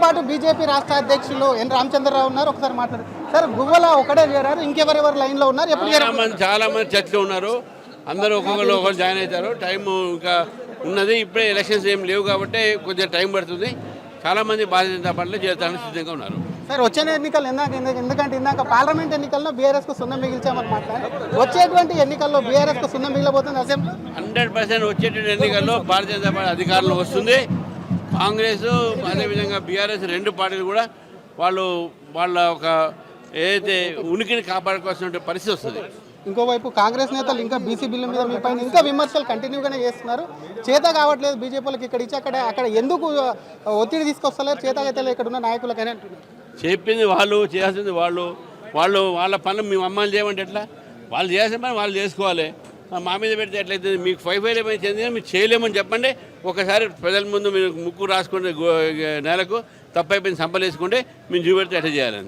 పాటు బీజేపీ రాష్ట్ర అధ్యక్షులు ఎన్ రామచంద్రరావు ఉన్నారు. ఒకసారి మాట్లాడు సార్. గువ్వల ఒకటే చేరారు, ఇంకెవరెవరు లైన్లో ఉన్నారు? ఎప్పుడు చాలా మంది చర్చలు ఉన్నారు. అందరూ ఒకరు జాయిన్ అవుతారు. టైం ఇంకా ఉన్నది. ఇప్పుడే ఎలక్షన్స్ ఏం లేవు కాబట్టి కొంచెం టైం పడుతుంది. చాలా మంది భారతీయ జనతా పార్టీలో చేరడానికి సిద్ధంగా ఉన్నారు. సార్ వచ్చే ఎన్నికలు ఎందుకంటే ఇందాక పార్లమెంట్ ఎన్నికల్లో బీఆర్ఎస్కు సున్నం మిగిల్చామని మాట్లాడారు. వచ్చేటువంటి ఎన్నికల్లో బీఆర్ఎస్కు సున్నం మిగిలిపోతుంది. అసెంబ్లీ 100% వచ్చేటువంటి ఎన్నికల్లో భారతీయ జనతా పార్టీ అధికారంలో వస్తుంది. కాంగ్రెస్ అదేవిధంగా బీఆర్ఎస్ రెండు పార్టీలు కూడా వాళ్ళ ఒక ఏదైతే ఉనికిని కాపాడుకోవాల్సిన పరిస్థితి వస్తుంది. ఇంకోవైపు కాంగ్రెస్ నేతలు ఇంకా బీసీ బిల్లు మీద మీ పైన ఇంకా విమర్శలు కంటిన్యూగానే చేస్తున్నారు. చేత కావట్లేదు బీజేపీలకు ఇక్కడ ఇచ్చి అక్కడ ఎందుకు ఒత్తిడి తీసుకొస్తలేరు చేతగైతే ఇక్కడ ఉన్న నాయకులకని అంటున్నారు. చెప్పింది వాళ్ళు, చేయాల్సింది వాళ్ళ పనులు మేము అమ్మాయిలు చేయమంటే ఎట్లా? వాళ్ళు చేయాల్సిన పని వాళ్ళు చేసుకోవాలి. మా మీద పెడితే ఎట్లయితే మీకు 5 ఏమైనా చెందినా మీరు చేయలేమని చెప్పండి. ఒకసారి ప్రజల ముందు మీరు ముక్కు రాసుకుంటే నేలకు తప్పైపోయింది సంపలేసుకుంటే మేము చూపెడితే ఎట్లా చేయాలని.